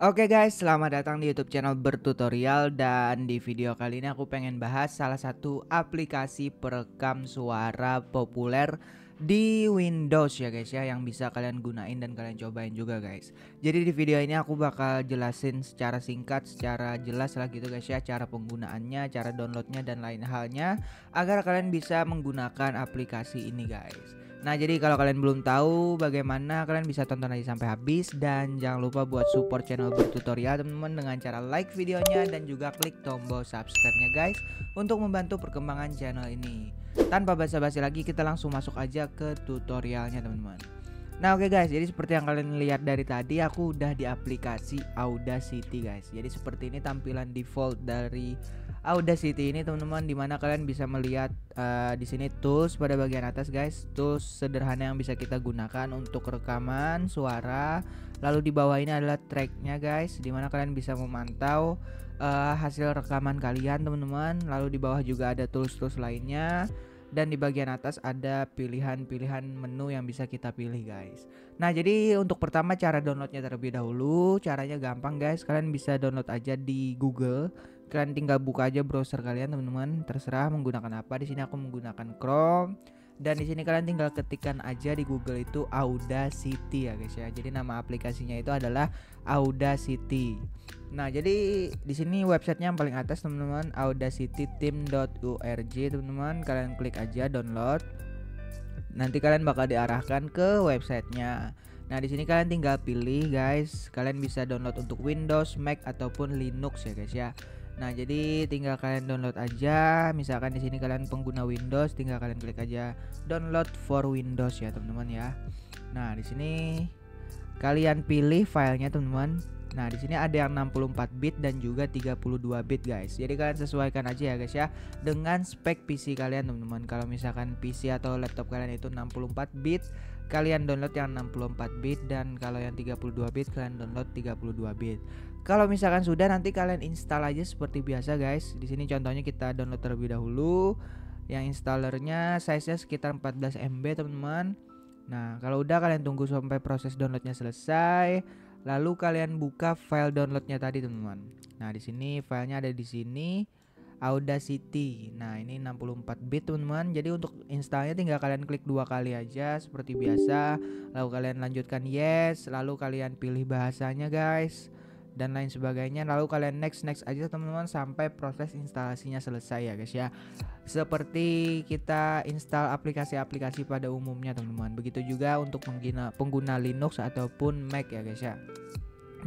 Oke guys, selamat datang di YouTube channel Bertutorial. Dan di video kali ini aku pengen bahas salah satu aplikasi perekam suara populer di Windows ya guys ya, yang bisa kalian gunain dan kalian cobain juga guys. Jadi di video ini aku bakal jelasin secara singkat, secara jelas lah gitu guys ya, cara penggunaannya, cara downloadnya dan lain halnya agar kalian bisa menggunakan aplikasi ini guys. Nah, jadi kalau kalian belum tahu bagaimana, kalian bisa tonton aja sampai habis. Dan jangan lupa buat support channel Bertutorial teman-teman dengan cara like videonya dan juga klik tombol subscribe-nya guys, untuk membantu perkembangan channel ini. Tanpa basa-basi lagi, kita langsung masuk aja ke tutorialnya teman-teman. Nah oke guys, jadi seperti yang kalian lihat dari tadi, aku udah di aplikasi Audacity guys. Jadi seperti ini tampilan default dari Audacity ini teman-teman, dimana kalian bisa melihat di sini tools pada bagian atas guys, tools sederhana yang bisa kita gunakan untuk rekaman suara. Lalu di bawah ini adalah tracknya guys, dimana kalian bisa memantau hasil rekaman kalian teman-teman. Lalu di bawah juga ada tools-tools lainnya. Dan di bagian atas ada pilihan-pilihan menu yang bisa kita pilih guys. Nah jadi untuk pertama cara downloadnya terlebih dahulu. Caranya gampang guys, kalian bisa download aja di Google. Kalian tinggal buka aja browser kalian teman-teman, terserah menggunakan apa. Di sini aku menggunakan Chrome. Dan di sini kalian tinggal ketikkan aja di Google itu Audacity ya guys ya. Jadi nama aplikasinya itu adalah Audacity. Nah, jadi di sini websitenya yang paling atas teman-teman, audacityteam.org teman-teman. Kalian klik aja download. Nanti kalian bakal diarahkan ke websitenya. Nah, di sini kalian tinggal pilih guys. Kalian bisa download untuk Windows, Mac ataupun Linux ya guys ya. Nah, jadi tinggal kalian download aja. Misalkan di sini kalian pengguna Windows, tinggal kalian klik aja download for Windows ya, teman-teman ya. Nah, di sini kalian pilih filenya, teman-teman. Nah, di sini ada yang 64 bit dan juga 32 bit guys. Jadi kalian sesuaikan aja ya guys ya dengan spek PC kalian, teman-teman. Kalau misalkan PC atau laptop kalian itu 64 bit, kalian download yang 64 bit, dan kalau yang 32 bit kalian download 32 bit. Kalau misalkan sudah, nanti kalian install aja seperti biasa guys. Di sini contohnya kita download terlebih dahulu. Yang installernya size-nya sekitar 14 MB teman-teman. Nah, kalau udah kalian tunggu sampai proses downloadnya selesai. Lalu kalian buka file downloadnya tadi teman-teman. Nah, di sini filenya ada di sini, Audacity. Nah, ini 64 bit teman-teman. Jadi untuk installnya tinggal kalian klik 2 kali aja seperti biasa. Lalu kalian lanjutkan yes, lalu kalian pilih bahasanya guys, dan lain sebagainya. Lalu kalian next aja teman-teman sampai proses instalasinya selesai ya guys ya. Seperti kita install aplikasi-aplikasi pada umumnya teman-teman. Begitu juga untuk pengguna Linux ataupun Mac ya guys ya.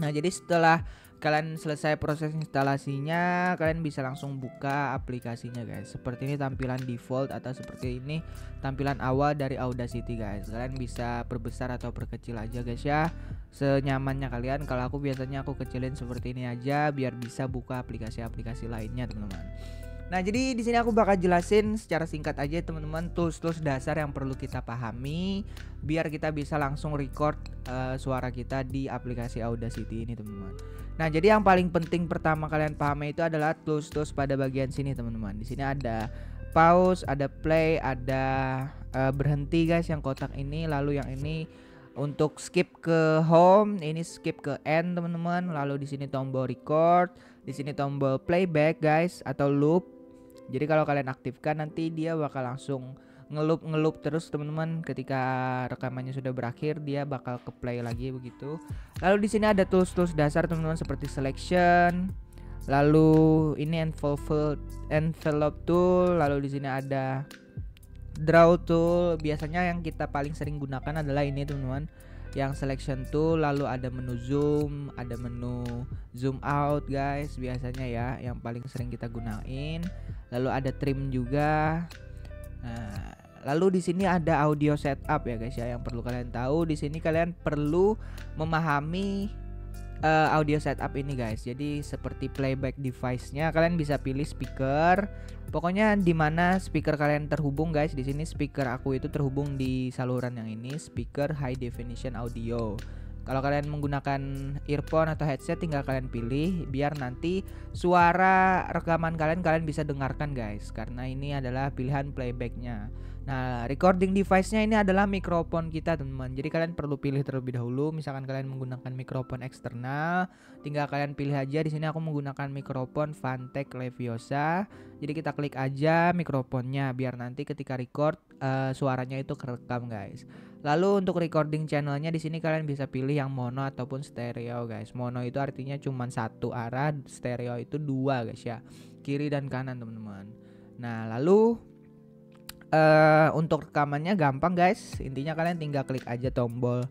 Nah, jadi setelah kalian selesai proses instalasinya, kalian bisa langsung buka aplikasinya guys. Seperti ini tampilan default atau seperti ini tampilan awal dari Audacity guys. Kalian bisa perbesar atau perkecil aja guys ya, senyamannya kalian. Kalau aku biasanya aku kecilin seperti ini aja biar bisa buka aplikasi-aplikasi lainnya teman-teman. Nah, jadi di sini aku bakal jelasin secara singkat aja teman-teman tools-tools dasar yang perlu kita pahami biar kita bisa langsung record suara kita di aplikasi Audacity ini teman-teman. Nah, jadi yang paling penting pertama kalian pahami itu adalah tools-tools pada bagian sini teman-teman. Di sini ada pause, ada play, ada berhenti guys yang kotak ini. Lalu yang ini untuk skip ke home, ini skip ke end teman-teman. Lalu di sini tombol record, di sini tombol playback guys atau loop. Jadi kalau kalian aktifkan nanti dia bakal langsung ngeloop terus teman-teman. Ketika rekamannya sudah berakhir dia bakal ke play lagi begitu. Lalu di sini ada tools dasar teman-teman seperti selection. Lalu ini envelope tool. Lalu di sini ada draw tool. Biasanya yang kita paling sering gunakan adalah ini teman-teman, yang selection tool. Lalu ada menu zoom, ada menu zoom out guys biasanya ya, yang paling sering kita gunain. Lalu ada trim juga. Nah, lalu di sini ada audio setup ya guys ya, yang perlu kalian tahu. Di sini kalian perlu memahami audio setup ini guys. Jadi seperti playback device-nya kalian bisa pilih speaker. Pokoknya di mana speaker kalian terhubung guys. Di sini speaker aku itu terhubung di saluran yang ini, speaker high definition audio. Kalau kalian menggunakan earphone atau headset tinggal kalian pilih biar nanti suara rekaman kalian bisa dengarkan guys, karena ini adalah pilihan playbacknya. Nah, recording device-nya ini adalah mikrofon kita, teman-teman. Jadi kalian perlu pilih terlebih dahulu. Misalkan kalian menggunakan mikrofon eksternal, tinggal kalian pilih aja. Di sini aku menggunakan mikrofon Fantech Leviosa. Jadi kita klik aja mikrofonnya biar nanti ketika record suaranya itu kerekam, guys. Lalu untuk recording channelnya di sini kalian bisa pilih yang mono ataupun stereo, guys. Mono itu artinya cuma satu arah, stereo itu dua, guys ya. Kiri dan kanan, teman-teman. Nah, lalu untuk rekamannya gampang, guys. Intinya kalian tinggal klik aja tombol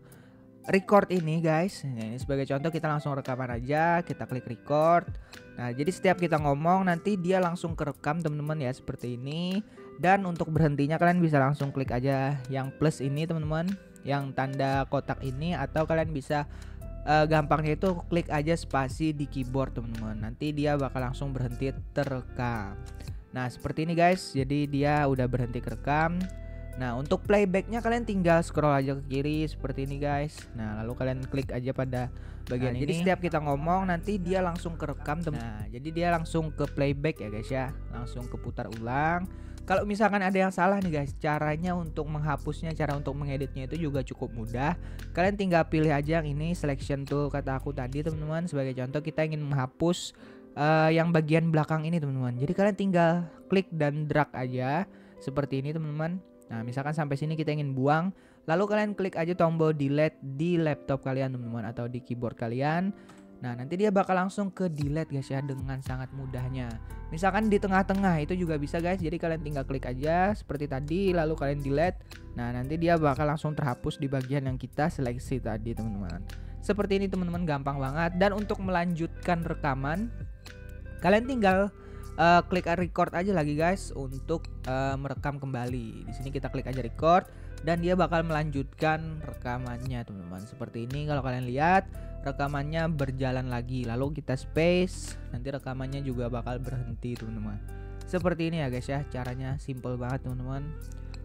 record ini, guys. Nah, ini sebagai contoh kita langsung rekaman aja, kita klik record. Nah, jadi setiap kita ngomong nanti dia langsung kerekam, teman-teman ya, seperti ini. Dan untuk berhentinya kalian bisa langsung klik aja yang plus ini, teman-teman, yang tanda kotak ini, atau kalian bisa gampangnya itu klik aja spasi di keyboard, teman-teman. Nanti dia bakal langsung berhenti terekam. Nah, seperti ini, guys. Jadi dia udah berhenti kerekam. Nah, untuk playbacknya kalian tinggal scroll aja ke kiri seperti ini, guys. Nah, lalu kalian klik aja pada bagian ini. Jadi setiap kita ngomong nanti dia langsung kerekam, teman. Nah, jadi dia langsung ke playback ya, guys ya. Langsung keputar ulang. Kalau misalkan ada yang salah nih, guys, caranya untuk menghapusnya, cara untuk mengeditnya itu juga cukup mudah. Kalian tinggal pilih aja yang ini, selection tool kata aku tadi, teman-teman. Sebagai contoh kita ingin menghapus yang bagian belakang ini, teman-teman. Jadi kalian tinggal klik dan drag aja seperti ini, teman-teman. Nah, misalkan sampai sini kita ingin buang, lalu kalian klik aja tombol delete di laptop kalian, teman-teman, atau di keyboard kalian. Nah, nanti dia bakal langsung ke delete, guys ya, dengan sangat mudahnya. Misalkan di tengah-tengah itu juga bisa, guys. Jadi kalian tinggal klik aja seperti tadi, lalu kalian delete. Nah, nanti dia bakal langsung terhapus di bagian yang kita seleksi tadi, teman-teman. Seperti ini, teman-teman, gampang banget. Dan untuk melanjutkan rekaman, kalian tinggal klik record aja lagi, guys, untuk merekam kembali. Di sini kita klik aja record dan dia bakal melanjutkan rekamannya, teman-teman. Seperti ini, kalau kalian lihat rekamannya berjalan lagi. Lalu kita space, nanti rekamannya juga bakal berhenti, teman-teman. Seperti ini ya, guys ya. Caranya simple banget, teman-teman.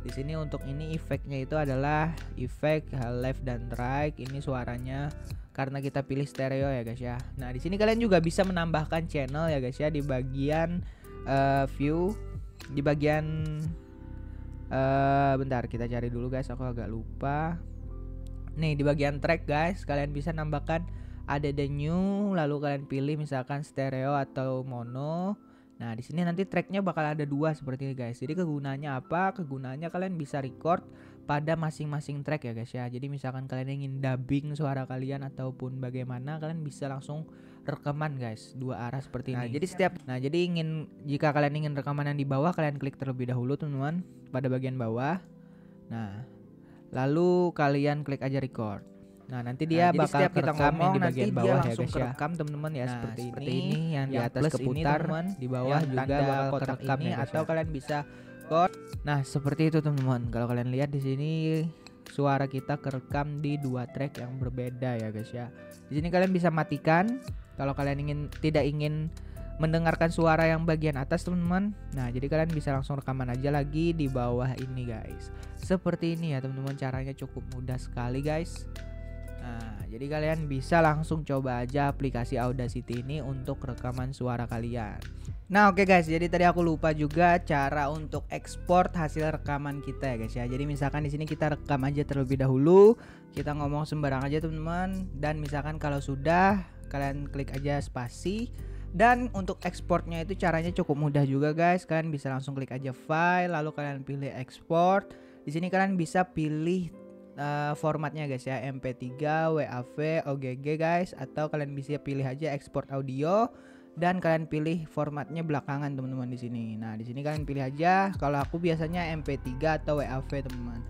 Di sini untuk ini efeknya itu adalah efek left dan right. Ini suaranya karena kita pilih stereo ya, guys ya. Nah, di sini kalian juga bisa menambahkan channel ya, guys ya, di bagian view, di bagian bentar kita cari dulu, guys, aku agak lupa. Nih, di bagian track, guys, kalian bisa nambahkan ada the new, lalu kalian pilih misalkan stereo atau mono. Nah, di sini nanti tracknya bakal ada dua seperti ini, guys. Jadi kegunaannya apa? Kegunaannya kalian bisa record pada masing-masing track ya, guys ya. Jadi misalkan kalian ingin dubbing suara kalian ataupun bagaimana, kalian bisa langsung rekaman, guys, dua arah seperti ini. Jadi jika kalian ingin rekaman yang di bawah, kalian klik terlebih dahulu, teman-teman, pada bagian bawah. Nah, lalu kalian klik aja record. Nah, nanti dia bakal kita ngomong di bagian bawah ya, guys ya. Teman-teman ya, seperti ini yang di atas keputar, di bawah juga bakal kerekam ya, atau kalian bisa record. Nah, seperti itu, teman-teman. Kalau kalian lihat di sini suara kita kerekam di dua track yang berbeda ya, guys ya. Di sini kalian bisa matikan kalau kalian tidak ingin mendengarkan suara yang bagian atas, teman-teman. Nah, jadi kalian bisa langsung rekaman aja lagi di bawah ini, guys. Seperti ini ya, teman-teman. Caranya cukup mudah sekali, guys. Nah, jadi kalian bisa langsung coba aja aplikasi Audacity ini untuk rekaman suara kalian. Nah, oke, guys, jadi tadi aku lupa juga cara untuk ekspor hasil rekaman kita ya, guys ya. Jadi misalkan di sini kita rekam aja terlebih dahulu, kita ngomong sembarang aja, teman-teman. Dan misalkan kalau sudah, kalian klik aja spasi. Dan untuk ekspornya itu caranya cukup mudah juga, guys. Kalian bisa langsung klik aja file, lalu kalian pilih export. Di sini kalian bisa pilih formatnya, guys ya, MP3, WAV, OGG, guys, atau kalian bisa pilih aja export audio dan kalian pilih formatnya belakangan, teman-teman, di sini. Nah, di sini kalian pilih aja. Kalau aku biasanya MP3 atau WAV, teman-teman.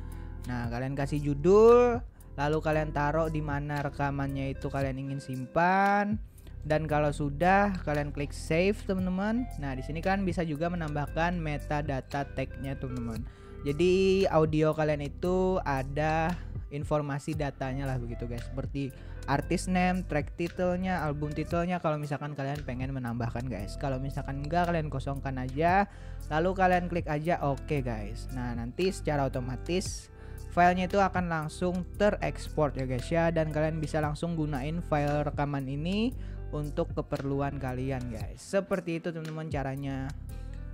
Nah, kalian kasih judul, lalu kalian taruh di mana rekamannya itu kalian ingin simpan. Dan kalau sudah, kalian klik save, teman-teman. Nah, di sini kalian bisa juga menambahkan metadata tag-nya, teman-teman. Jadi audio kalian itu ada informasi datanya lah begitu, guys, seperti artist name, track titelnya, album titelnya, kalau misalkan kalian pengen menambahkan, guys. Kalau misalkan enggak, kalian kosongkan aja, lalu kalian klik aja oke, guys. Nah, nanti secara otomatis filenya itu akan langsung terekspor ya, guys ya, dan kalian bisa langsung gunain file rekaman ini untuk keperluan kalian, guys. Seperti itu, teman-teman, caranya.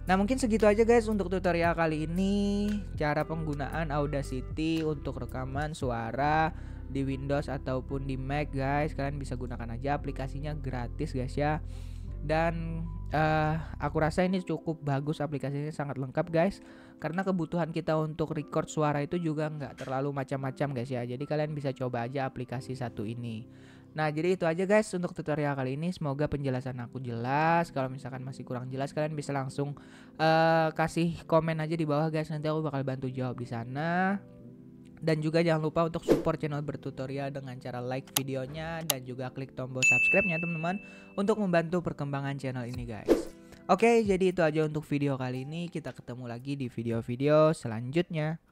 Nah mungkin segitu aja guys untuk tutorial kali ini, cara penggunaan Audacity untuk rekaman suara di Windows ataupun di Mac guys. Kalian bisa gunakan aja, aplikasinya gratis guys ya. Dan aku rasa ini cukup bagus, aplikasinya sangat lengkap guys, karena kebutuhan kita untuk record suara itu juga nggak terlalu macam-macam guys ya. Jadi kalian bisa coba aja aplikasi satu ini. Nah jadi itu aja guys untuk tutorial kali ini, semoga penjelasan aku jelas. Kalau misalkan masih kurang jelas kalian bisa langsung kasih komen aja di bawah guys, nanti aku bakal bantu jawab di sana. Dan juga jangan lupa untuk support channel bertutorial dengan cara like videonya dan juga klik tombol subscribe-nya teman-teman, untuk membantu perkembangan channel ini guys. Oke, jadi itu aja untuk video kali ini. Kita ketemu lagi di video-video selanjutnya.